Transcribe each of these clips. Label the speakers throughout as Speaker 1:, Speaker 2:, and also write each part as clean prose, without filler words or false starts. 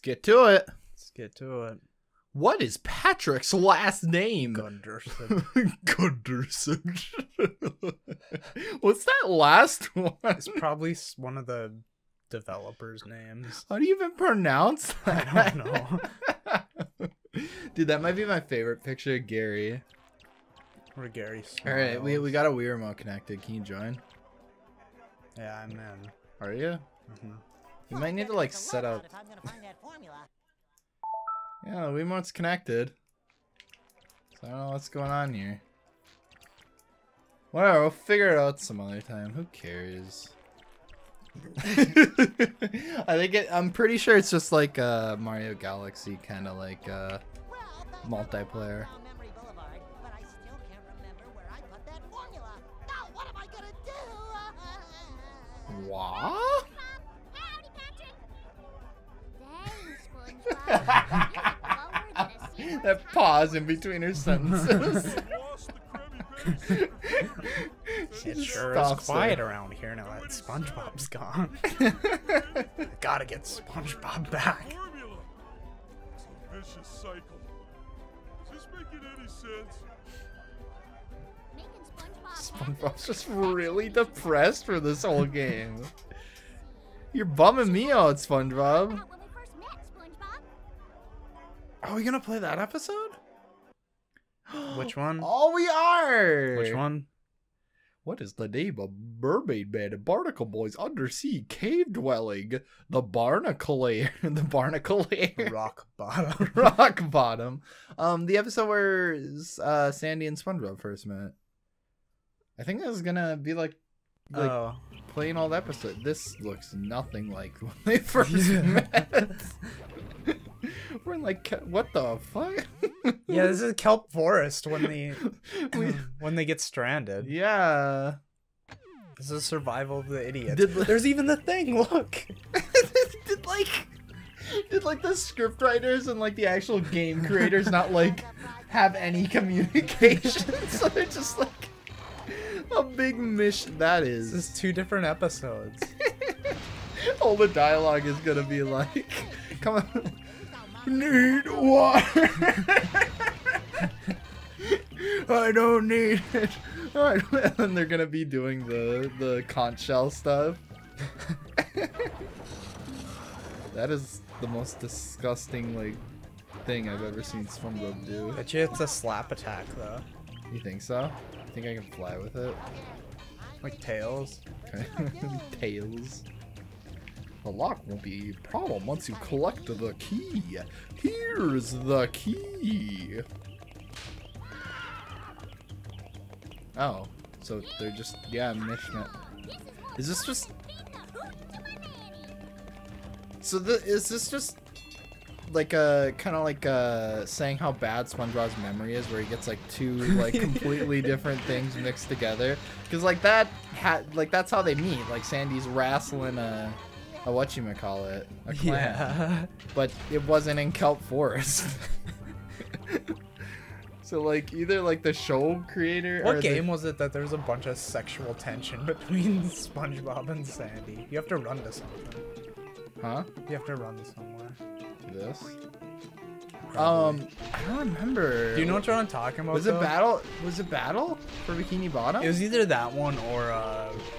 Speaker 1: get to it.
Speaker 2: Let's get to it.
Speaker 1: What is Patrick's last name?
Speaker 2: Gunderson.
Speaker 1: Gunderson. What's that last one?
Speaker 2: It's probably one of the developers' names.
Speaker 1: How do you even pronounce that?
Speaker 2: I don't know.
Speaker 1: Dude, that might be my favorite picture of Gary.
Speaker 2: Where Gary smiles.
Speaker 1: All right, we got a Wii remote connected. Can you join?
Speaker 2: Yeah, I'm in.
Speaker 1: Are you?
Speaker 2: Mm-hmm.
Speaker 1: You might need to like set up. Yeah, the Wiimote's connected. So I don't know what's going on here. Whatever, we'll figure it out some other time. Who cares? I'm pretty sure it's just like Mario Galaxy kind of like multiplayer. What? That pause in between her sentences.
Speaker 2: It sure is quiet around here now that SpongeBob's gone. I gotta get SpongeBob back.
Speaker 3: It's a vicious cycle. Is this making any sense?
Speaker 1: SpongeBob's just really depressed for this whole game. You're bumming me out, SpongeBob. Are we gonna play that episode?
Speaker 2: Which one?
Speaker 1: Oh, we are!
Speaker 2: Which one?
Speaker 1: What is the name of Mermaid Man and Barnacle Boy's undersea cave dwelling? The Barnacle The Barnacle
Speaker 2: Rock Bottom.
Speaker 1: Rock Bottom. The episode where Sandy and SpongeBob first met. I think this is gonna be like plain old episode. This looks nothing like when they first met. We're in like, what the fuck?
Speaker 2: Yeah, this is Kelp Forest when they get stranded.
Speaker 1: Yeah.
Speaker 2: This is survival of the idiots. There's even the thing, look!
Speaker 1: Did like the script writers and like the actual game creators not like have any communication? So they're just like a big mission. That is.
Speaker 2: This is 2 different episodes.
Speaker 1: All the dialogue is gonna be like, come on. Need water. I don't need it. Alright, and they're gonna be doing the conch shell stuff. That is the most disgusting like thing I've ever seen SpongeBob do.
Speaker 2: Bet you it's a slap attack though.
Speaker 1: You think so? You think I can fly with it?
Speaker 2: Like Tails.
Speaker 1: Okay. Tails. The lock won't be a problem once you collect the key. Here's the key. Oh, so they're just, yeah, mishmash. Is this just... So is this just like a kind of like saying how bad SpongeBob's memory is, where he gets like 2 like completely different things mixed together? Because like that that's how they meet. Like Sandy's wrestling a whatchamacallit, a clan.
Speaker 2: Yeah.
Speaker 1: But it wasn't in Kelp Forest. So like either like the show creator
Speaker 2: What
Speaker 1: or
Speaker 2: game was it that there was a bunch of sexual tension between SpongeBob and Sandy? You have to run to something.
Speaker 1: Huh?
Speaker 2: You have to run to somewhere.
Speaker 1: To this?
Speaker 2: Probably.
Speaker 1: I don't remember.
Speaker 2: Do you know what I'm talking about?
Speaker 1: Was it Battle? Was it Battle for Bikini Bottom?
Speaker 2: It was either that one or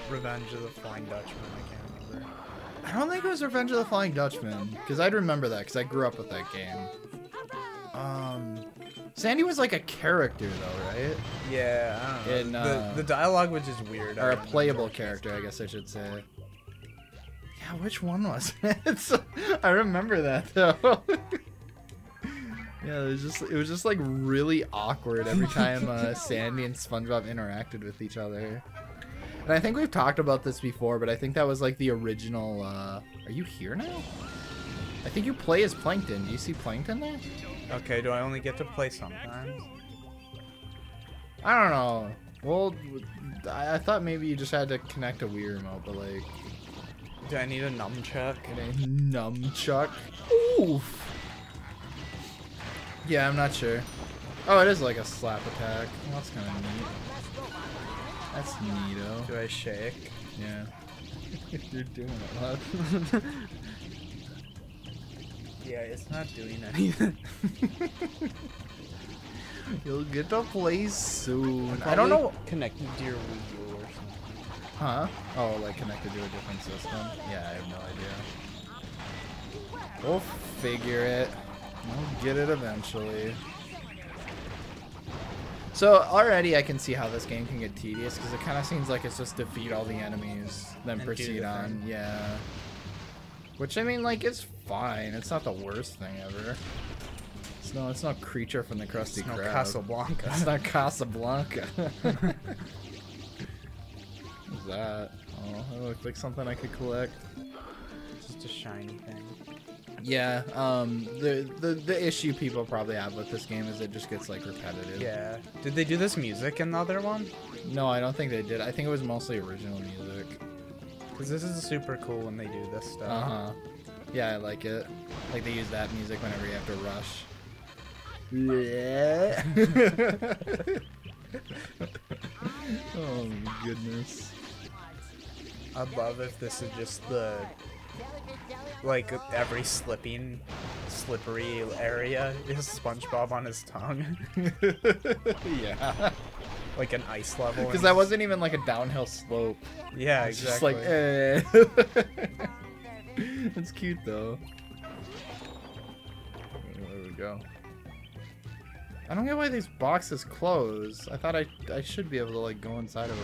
Speaker 2: Revenge of the Flying Dutchman. I can't remember.
Speaker 1: I don't think it was Revenge of the Flying Dutchman, because I'd remember that, because I grew up with that game. Sandy was like a character though, right?
Speaker 2: Yeah, I don't know. The dialogue was just weird.
Speaker 1: Or a playable character, I guess I should say. Yeah, which one was it? I remember that though. Yeah, it was just like really awkward every time Sandy and SpongeBob interacted with each other. And I think we've talked about this before, but I think that was like the original. Are you here now? I think you play as Plankton. Do you see Plankton there?
Speaker 2: Okay, do I only get to play sometimes?
Speaker 1: I don't know. Well, I thought maybe you just had to connect a Wii remote, but like...
Speaker 2: Do I need a nunchuck?
Speaker 1: A nunchuck? Oof! Yeah, I'm not sure. Oh, it is like a slap attack. Well, that's kind of neat. That's neato.
Speaker 2: Do I shake?
Speaker 1: Yeah. You're doing it, love.
Speaker 2: Yeah, it's not doing anything.
Speaker 1: You'll get to play soon.
Speaker 2: I don't know. Connected to your Wii U or something.
Speaker 1: Huh? Oh, like connected to a different system? Yeah, I have no idea. We'll figure it. We'll get it eventually. So already I can see how this game can get tedious because it kind of seems like it's just defeat all the enemies, then proceed on. Yeah. Which I mean, like, it's fine. It's not the worst thing ever. It's not Creature from the Krusty Krab.
Speaker 2: It's not Casablanca.
Speaker 1: It's not Casablanca. What's that? Oh, that looks like something I could collect.
Speaker 2: It's just a shiny thing.
Speaker 1: Yeah, the issue people probably have with this game is it just gets like repetitive.
Speaker 2: Yeah. Did they do this music in the other one?
Speaker 1: No, I don't think they did. I think it was mostly original music.
Speaker 2: Because this is super cool when they do this stuff.
Speaker 1: Uh-huh. Yeah, I like it. Like they use that music whenever you have to rush. Yeah. Oh my goodness.
Speaker 2: I'd love if this is just the like every slippery area is SpongeBob on his tongue.
Speaker 1: Yeah.
Speaker 2: Like an ice level.
Speaker 1: Because that wasn't even like a downhill slope.
Speaker 2: Yeah,
Speaker 1: it's
Speaker 2: exactly.
Speaker 1: Just like, It's cute though. There we go. I don't get why these boxes close. I thought I should be able to like go inside of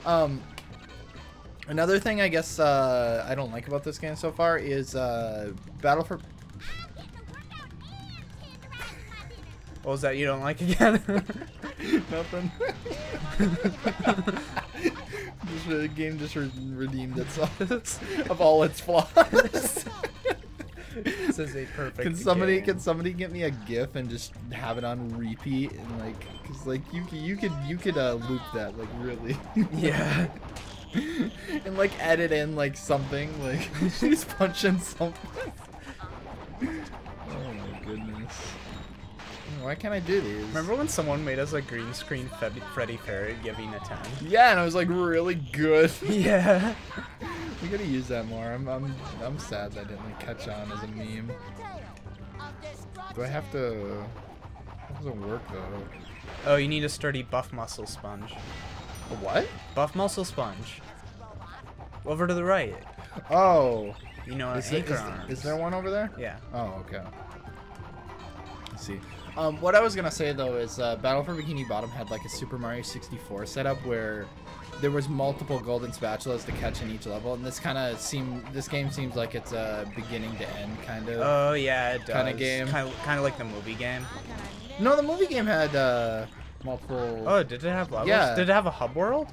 Speaker 1: them. Another thing I guess I don't like about this game so far is Battle for...
Speaker 2: What was that you don't like again?
Speaker 1: Nothing. The game just redeemed itself of all its flaws.
Speaker 2: This is a perfect
Speaker 1: Can somebody get me a GIF and just have it on repeat and like, cause like you could loop that like really.
Speaker 2: Yeah.
Speaker 1: And like edit in like something like she's punching something. Oh my goodness. Why can't I do these?
Speaker 2: Remember when someone made us a green screen Freddy Fairy giving a 10?
Speaker 1: Yeah, and I was like really good.
Speaker 2: Yeah.
Speaker 1: We gotta use that more. I'm sad that I didn't like catch on as a meme. Do I have to? How does it work though?
Speaker 2: Oh, you need a sturdy buff muscle sponge.
Speaker 1: A what?
Speaker 2: Buff muscle sponge. Over to the right.
Speaker 1: Oh.
Speaker 2: You know,
Speaker 1: Is
Speaker 2: is
Speaker 1: there one over there?
Speaker 2: Yeah.
Speaker 1: Oh, okay. Let's see. What I was gonna say though is Battle for Bikini Bottom had like a Super Mario 64 setup where there was multiple golden spatulas to catch in each level, and this game seems like it's a beginning to end kind of.
Speaker 2: Oh yeah, it does.
Speaker 1: Kind of game.
Speaker 2: Kind of like the movie game.
Speaker 1: No, the movie game had multiple.
Speaker 2: Oh, did it have levels?
Speaker 1: Yeah.
Speaker 2: Did it have a hub world?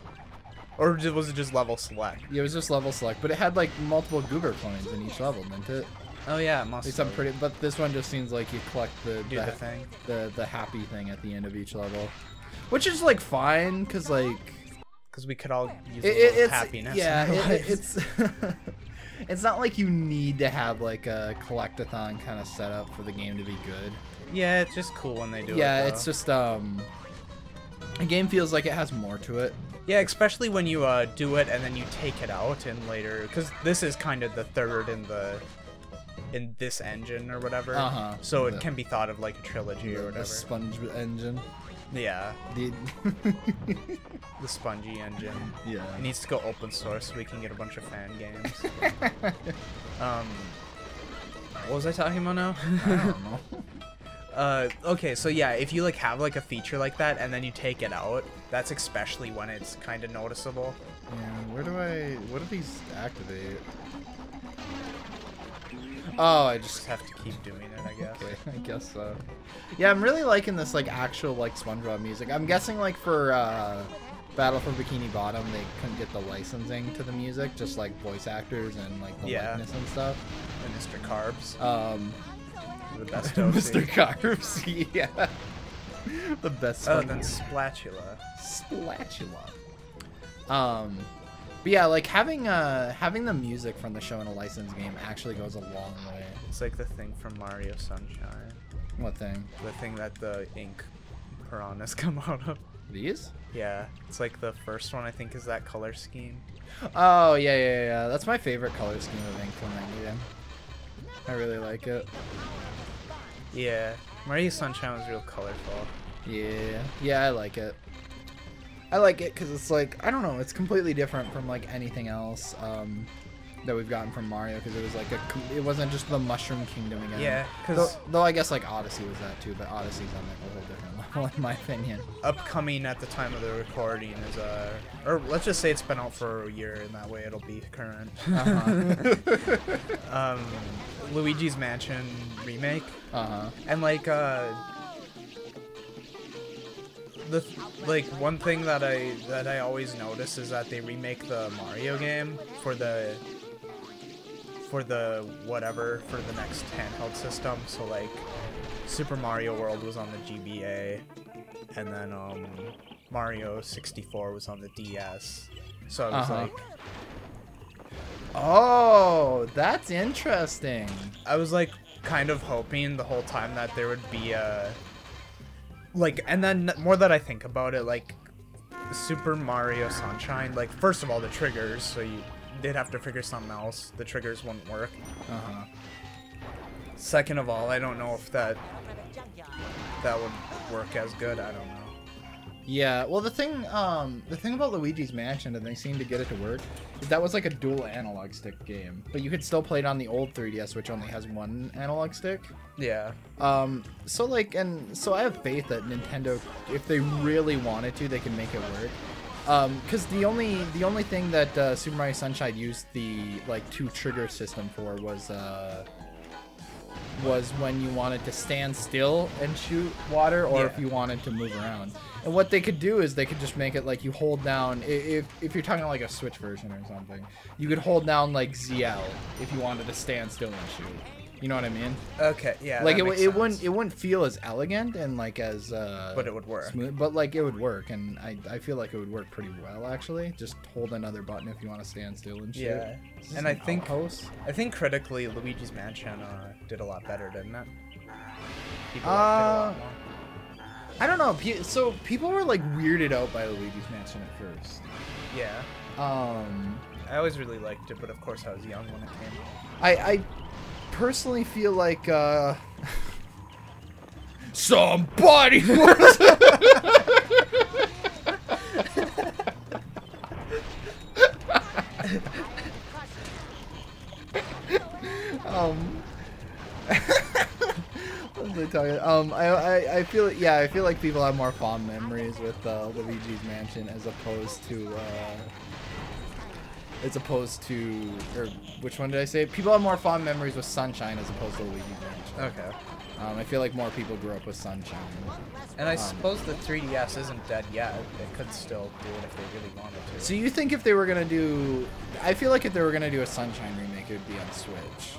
Speaker 2: Or was it just level select?
Speaker 1: Yeah, it was just level select, but it had like multiple Goober coins in each level, didn't it?
Speaker 2: Oh yeah, it must.
Speaker 1: At least but this one just seems like you collect the
Speaker 2: thing,
Speaker 1: the happy thing at the end of each level, which is like fine because
Speaker 2: we could all use it's happiness.
Speaker 1: Yeah, it's it's not like you need to have like a collectathon kind of setup for the game to be good.
Speaker 2: Yeah, it's just cool when they do it.
Speaker 1: Yeah, it's just a game feels like it has more to it.
Speaker 2: Yeah, especially when you do it and then you take it out and later, because this is kind of the third in this engine or whatever. So it can be thought of like a trilogy or whatever.
Speaker 1: The sponge engine.
Speaker 2: Yeah. The spongy engine.
Speaker 1: Yeah.
Speaker 2: It needs to go open source so we can get a bunch of fan games. What was I talking about now?
Speaker 1: I don't know.
Speaker 2: Okay, so yeah, if you like have like a feature like that and then you take it out, that's especially when it's kind of noticeable.
Speaker 1: Yeah, what do these activate? Oh, I just
Speaker 2: have to keep doing it, I guess.
Speaker 1: Okay, I guess so. Yeah, I'm really liking this like actual like SpongeBob music. I'm guessing like for Battle for Bikini Bottom, they couldn't get the licensing to the music, just like voice actors and like the likeness and stuff.
Speaker 2: And Mr. Carbs.
Speaker 1: The best Mr. Carbs, yeah. The best.
Speaker 2: Oh, then Splatula.
Speaker 1: But yeah, like having the music from the show in a licensed game actually goes a long way.
Speaker 2: It's like the thing from Mario Sunshine.
Speaker 1: What thing?
Speaker 2: The thing that the ink piranhas come out of.
Speaker 1: These?
Speaker 2: Yeah, it's like the first one I think is that color scheme.
Speaker 1: Oh yeah. That's my favorite color scheme of ink from that game. I really like it.
Speaker 2: Yeah, Mario Sunshine was real colorful.
Speaker 1: Yeah, yeah, I like it. I like it because it's like, I don't know, it's completely different from like anything else that we've gotten from Mario, because it was like it wasn't just the Mushroom Kingdom again.
Speaker 2: Yeah, because
Speaker 1: though I guess like Odyssey was that too, but Odyssey's on like a whole different level in my opinion.
Speaker 2: Upcoming at the time of the recording is or let's just say it's been out for a year, and that way it'll be current. Luigi's Mansion remake. And like one thing that I always notice is that they remake the Mario game for the next handheld system. So like Super Mario World was on the GBA, and then Mario 64 was on the DS. So I was like,
Speaker 1: oh, that's interesting.
Speaker 2: I was like kind of hoping the whole time that there would be a like, and then more that I think about it, like Super Mario Sunshine, like first of all the triggers, so you did have to figure something else. The triggers wouldn't work. Second of all, I don't know if that would work as good. I don't know.
Speaker 1: Yeah, well the thing about Luigi's Mansion, and they seem to get it to work, is that was like a dual analog stick game, but you could still play it on the old 3DS, which only has one analog stick.
Speaker 2: Yeah.
Speaker 1: So I have faith that Nintendo, if they really wanted to, they can make it work. Because the only thing that Super Mario Sunshine used the like 2 trigger system for was when you wanted to stand still and shoot water, or if you wanted to move around. And what they could do is they could just make it like you hold down, if you're talking like a Switch version or something, you could hold down like ZL if you wanted to stand still and shoot. You know what I mean?
Speaker 2: Okay, yeah.
Speaker 1: Like it wouldn't feel as elegant and like as
Speaker 2: but it would work.
Speaker 1: Smooth, but like it would work, and I feel like it would work pretty well actually. Just hold another button if you want to stand still and shoot.
Speaker 2: Yeah. And I think critically Luigi's Mansion did a lot better, didn't it? People liked it a lot more.
Speaker 1: I don't know. So people were like weirded out by Luigi's Mansion at first.
Speaker 2: Yeah. I always really liked it, but of course I was young when it came out.
Speaker 1: I personally feel like somebody was what was I talking? I feel like people have more fond memories with Luigi's Mansion as opposed to, or which one did I say? People have more fond memories with Sunshine as opposed to Luigi's Mansion.
Speaker 2: Okay.
Speaker 1: I feel like more people grew up with Sunshine.
Speaker 2: And I suppose the 3DS isn't dead yet. They could still do it if they really wanted to.
Speaker 1: So you think if they were gonna do, I feel like if they were gonna do a Sunshine remake, it would be on Switch.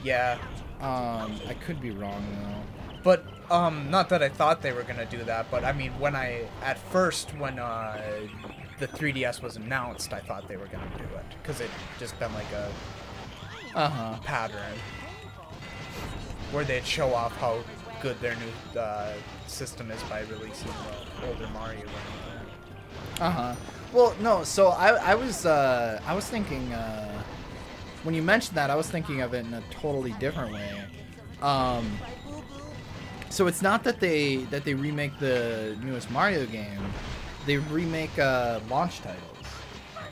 Speaker 2: Yeah.
Speaker 1: I could be wrong though.
Speaker 2: But not that I thought they were gonna do that, but I mean, when the 3DS was announced, I thought they were gonna do it because it just been like a pattern where they'd show off how good their new system is by releasing the older Mario games.
Speaker 1: Well, no. So I was thinking when you mentioned that, I was thinking of it in a totally different way. So it's not that they remake the newest Mario game. They remake launch titles.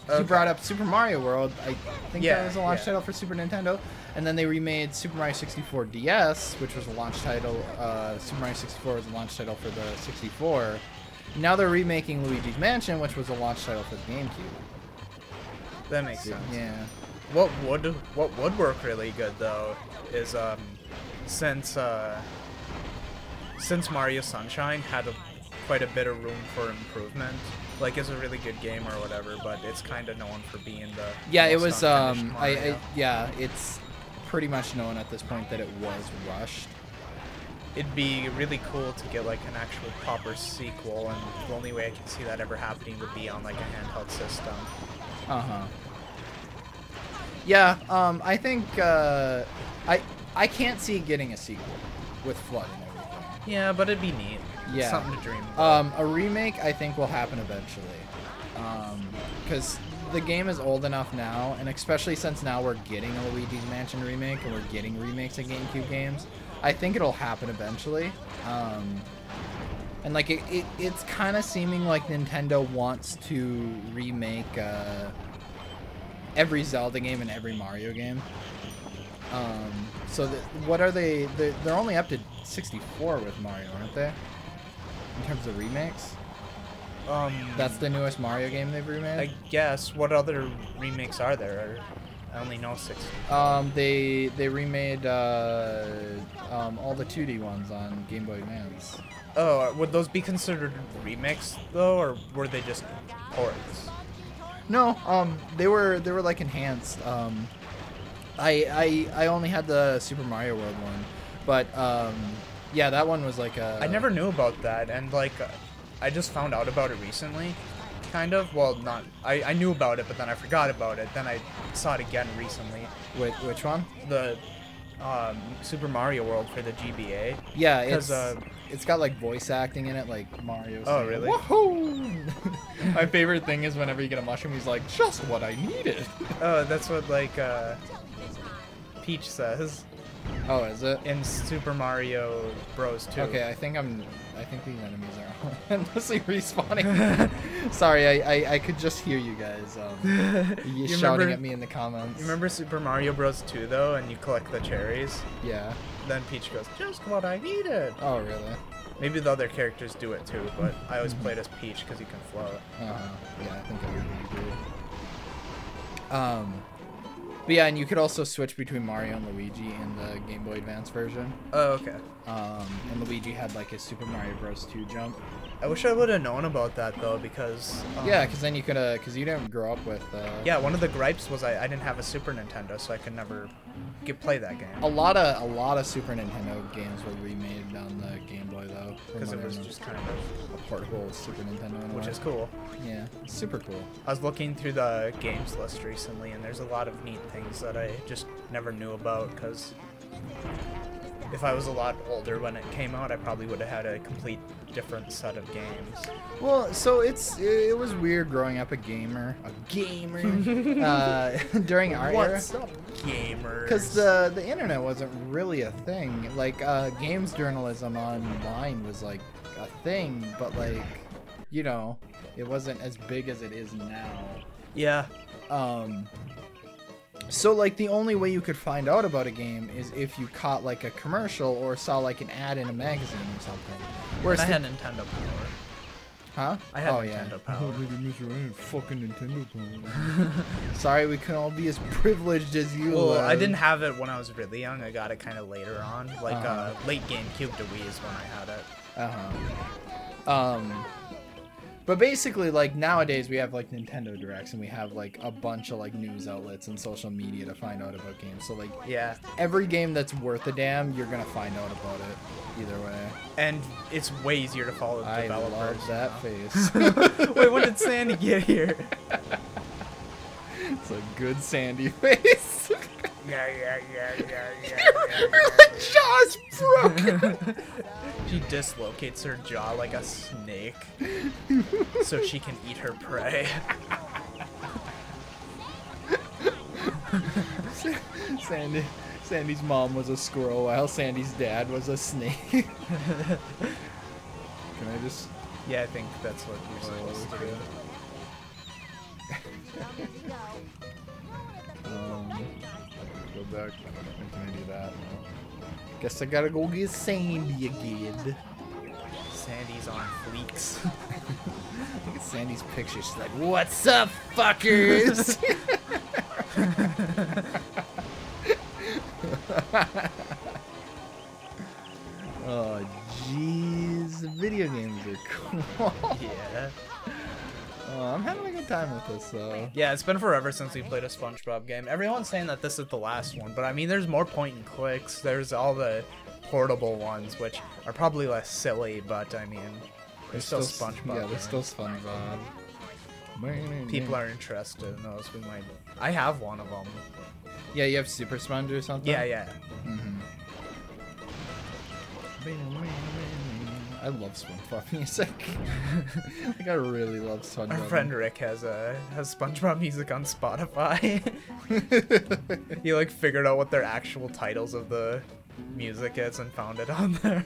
Speaker 1: Okay. You brought up Super Mario World. I think that was a launch title for Super Nintendo. And then they remade Super Mario 64 DS, which was a launch title. Super Mario 64 was a launch title for the 64. Now they're remaking Luigi's Mansion, which was a launch title for the GameCube.
Speaker 2: That makes sense.
Speaker 1: Yeah.
Speaker 2: What would work really good though is since Mario Sunshine had quite a bit of room for improvement. Like, it's a really good game or whatever, but it's kind of known for being the
Speaker 1: it was it's pretty much known at this point that it was rushed.
Speaker 2: It'd be really cool to get like an actual proper sequel, and the only way I can see that ever happening would be on like a handheld system.
Speaker 1: Yeah, I think I can't see getting a sequel with Flood and everything.
Speaker 2: Yeah, but it'd be neat.
Speaker 1: Yeah,
Speaker 2: something to dream about.
Speaker 1: A remake I think will happen eventually, because the game is old enough now, and especially since now we're getting a Luigi's Mansion remake and we're getting remakes of GameCube games, I think it'll happen eventually. And like it's kind of seeming like Nintendo wants to remake every Zelda game and every Mario game. So what are they? They're only up to 64 with Mario, aren't they? In terms of remakes. That's the newest Mario game they've remade?
Speaker 2: I guess. What other remakes are there? I only know 60.
Speaker 1: They remade all the 2D ones on Game Boy Advance.
Speaker 2: Oh, would those be considered remakes though, or were they just ports?
Speaker 1: No, they were like enhanced. I only had the Super Mario World one, but yeah, that one was like a...
Speaker 2: I never knew about that, and like I just found out about it recently, kind of. Well, not I knew about it, but then I forgot about it. Then I saw it again recently.
Speaker 1: Which one?
Speaker 2: The Super Mario World for the GBA.
Speaker 1: Yeah, it's got like voice acting in it, like Mario.
Speaker 2: Oh, really?
Speaker 1: Woohoo! My favorite thing is whenever you get a mushroom, he's like, just what I needed.
Speaker 2: Oh, that's what like Peach says.
Speaker 1: Oh, is it?
Speaker 2: In Super Mario Bros. 2.
Speaker 1: Okay, I think these enemies are endlessly respawning. Sorry, I could just hear you guys you shouting at me in the comments.
Speaker 2: You remember Super Mario Bros. 2 though, and you collect the cherries?
Speaker 1: Yeah.
Speaker 2: Then Peach goes, just what I needed.
Speaker 1: Oh, really?
Speaker 2: Maybe the other characters do it too, but I always played as Peach because you can float.
Speaker 1: Yeah, I think everybody did. But yeah, and you could also switch between Mario and Luigi in the Game Boy Advance version.
Speaker 2: Oh, okay.
Speaker 1: And Luigi had like a Super Mario Bros. 2 jump.
Speaker 2: I wish I would have known about that though, because
Speaker 1: yeah, because then you could because you didn't grow up with.
Speaker 2: Yeah, one of the gripes was I didn't have a Super Nintendo, so I could never play that game.
Speaker 1: A lot of Super Nintendo games were remade on the Game Boy though,
Speaker 2: because it was just kind of
Speaker 1: a portable Super Nintendo,
Speaker 2: which is cool.
Speaker 1: Yeah, super cool.
Speaker 2: I was looking through the games list recently, and there's a lot of neat things that I just never knew about, because if I was a lot older when it came out, I probably would have had a complete different set of games.
Speaker 1: Well, so it was weird growing up a gamer during our era.
Speaker 2: What's up, gamers?
Speaker 1: Because the internet wasn't really a thing. Like games journalism online was like a thing, but like, you know, it wasn't as big as it is now.
Speaker 2: Yeah.
Speaker 1: So like the only way you could find out about a game is if you caught like a commercial or saw like an ad in a magazine or something. Whereas
Speaker 2: I had Nintendo Power.
Speaker 1: Huh?
Speaker 2: I had Nintendo Power.
Speaker 1: Fucking Nintendo Power. Sorry, we couldn't all be as privileged as you.
Speaker 2: Well, I didn't have it when I was really young. I got it kind of later on, like late GameCube to Wii is when I had it.
Speaker 1: But basically, like, nowadays we have, like, Nintendo Directs, and we have, like, a bunch of, like, news outlets and social media to find out about games. So, like,
Speaker 2: yeah,
Speaker 1: every game that's worth a damn, you're gonna find out about it, either way.
Speaker 2: And it's way easier to follow the developers.
Speaker 1: I love that face.
Speaker 2: Wait, when did Sandy get here?
Speaker 1: It's a good Sandy face.
Speaker 2: Yeah.
Speaker 1: Her jaw's broken.
Speaker 2: She dislocates her jaw like a snake so she can eat her prey.
Speaker 1: Sandy's mom was a squirrel while Sandy's dad was a snake. Can I just...
Speaker 2: Yeah, I think that's what you're supposed to do.
Speaker 1: Go back. Can I do that? No. Guess I gotta go get Sandy again.
Speaker 2: Sandy's on fleeks.
Speaker 1: Look at Sandy's picture. She's like, "What's up, fuckers?" Oh, jeez. Video games are cool.
Speaker 2: Yeah.
Speaker 1: I'm having a good time with this, though.
Speaker 2: Yeah, it's been forever since we played a SpongeBob game. Everyone's saying that this is the last one, but I mean, there's more point and clicks. There's all the portable ones, which are probably less silly, but I mean, there's still SpongeBob.
Speaker 1: Yeah, there's still SpongeBob.
Speaker 2: People are interested in those. We might. I have one of them.
Speaker 1: Yeah, you have Super Sponge or something?
Speaker 2: Yeah.
Speaker 1: I love SpongeBob music. Like, I really love SpongeBob.
Speaker 2: Our friend Rick has SpongeBob music on Spotify. He like figured out what their actual titles of the music is and found it on there.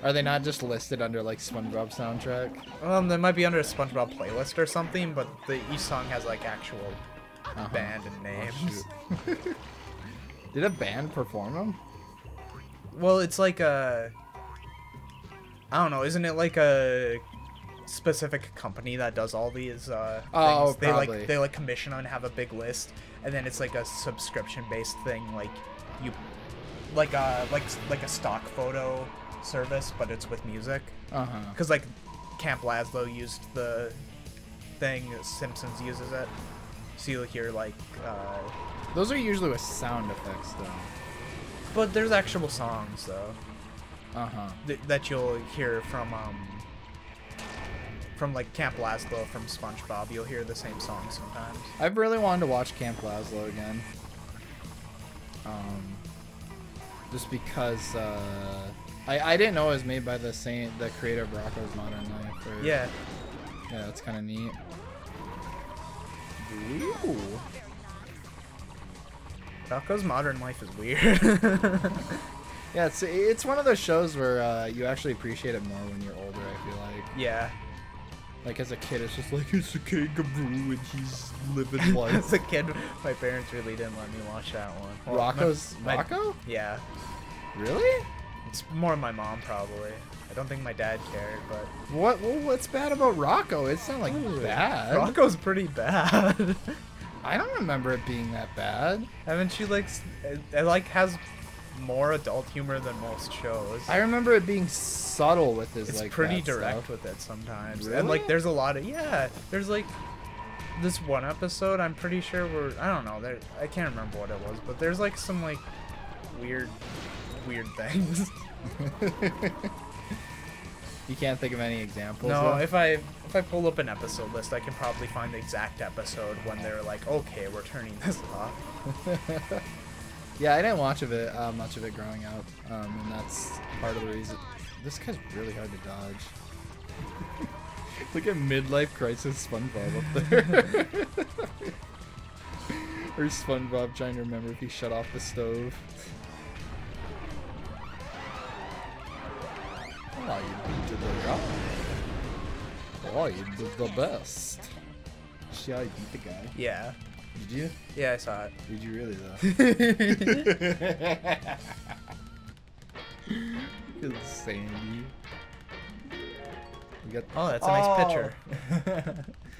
Speaker 1: Are they not just listed under like SpongeBob soundtrack?
Speaker 2: They might be under a SpongeBob playlist or something, but each song has like actual band and names.
Speaker 1: Oh, did a band perform them?
Speaker 2: Well, it's like a... I don't know, isn't it like a specific company that does all these things?
Speaker 1: Probably.
Speaker 2: They like commission and have a big list, and then it's like a subscription-based thing, like you... Like a stock photo service, but it's with music. Because like Camp Lazlo used the thing, Simpsons uses it. So you'll hear like
Speaker 1: those are usually with sound effects though.
Speaker 2: But there's actual songs though. That you'll hear from like Camp Lazlo from SpongeBob. You'll hear the same song sometimes.
Speaker 1: I've really wanted to watch Camp Lazlo again. Just because I didn't know it was made by the creator of Rocko's Modern Life.
Speaker 2: Yeah,
Speaker 1: that's kind of neat. Ooh.
Speaker 2: Rocko's Modern Life is weird.
Speaker 1: Yeah, it's one of those shows where you actually appreciate it more when you're older, I feel like.
Speaker 2: Yeah.
Speaker 1: Like, as a kid, it's just like, it's a kangaroo and he's living life.
Speaker 2: As a kid, my parents really didn't let me watch that one. Well,
Speaker 1: Rocco?
Speaker 2: Yeah.
Speaker 1: Really?
Speaker 2: It's more my mom, probably. I don't think my dad cared, but...
Speaker 1: What's bad about Rocco? It's not, like, bad.
Speaker 2: Rocco's pretty bad.
Speaker 1: I don't remember it being that bad.
Speaker 2: Haven't you, like... It like, has more adult humor than most shows.
Speaker 1: I remember it being subtle with his,
Speaker 2: it's pretty direct
Speaker 1: stuff.
Speaker 2: with it sometimes.
Speaker 1: Really?
Speaker 2: And, like, there's a lot of... Yeah, there's, like... This one episode, I'm pretty sure I don't know, I can't remember what it was, but there's, like, some, like, weird things.
Speaker 1: You can't think of any examples?
Speaker 2: No,
Speaker 1: though?
Speaker 2: if I pull up an episode list, I can probably find the exact episode when they're like, okay, we're turning this off.
Speaker 1: Yeah, I didn't watch much of it growing up, and that's part of the reason. This guy's really hard to dodge. Look at midlife crisis SpongeBob up there. Or SpongeBob trying to remember if he shut off the stove. Oh, you did the job. Oh, you did the best. See how you beat the guy?
Speaker 2: Yeah.
Speaker 1: Did you?
Speaker 2: Yeah, I saw it.
Speaker 1: Did you really though? Look at Sandy.
Speaker 2: Oh, that's a nice picture.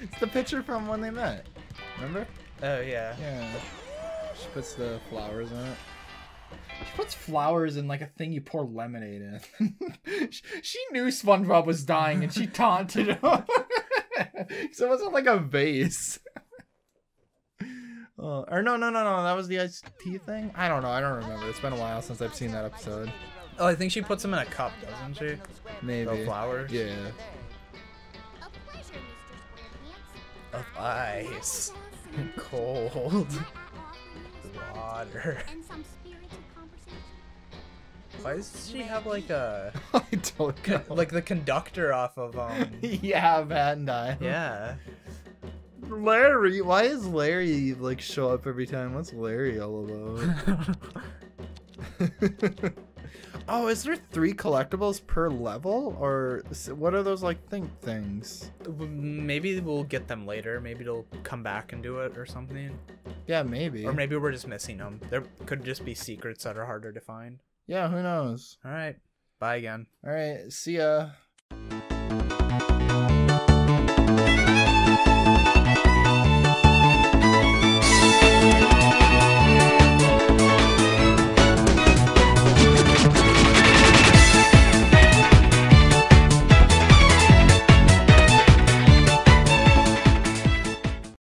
Speaker 1: It's the picture from when they met. Remember?
Speaker 2: Oh yeah.
Speaker 1: Yeah. She puts the flowers in it. She puts flowers in like a thing you pour lemonade in. She knew SpongeBob was dying and she taunted him. So it wasn't like a vase. Or no, that was the iced tea thing? I don't know, I don't remember. It's been a while since I've seen that episode.
Speaker 2: Oh, I think she puts them in a cup, doesn't she?
Speaker 1: Maybe.
Speaker 2: Of flowers?
Speaker 1: Yeah.
Speaker 2: Of ice. Cold. Water. Why does she have like a...
Speaker 1: I don't know.
Speaker 2: Like the conductor off of,
Speaker 1: Yeah, Van Dyne.
Speaker 2: Yeah.
Speaker 1: Larry, why is Larry like show up every time? What's Larry all about? Oh, is there 3 collectibles per level, or what are those like things?
Speaker 2: Maybe we'll get them later. Maybe they'll come back and do it or something.
Speaker 1: Yeah, maybe.
Speaker 2: Or maybe we're just missing them. There could just be secrets that are harder to find.
Speaker 1: Yeah, who knows?
Speaker 2: All right. Bye again.
Speaker 1: All right, see ya.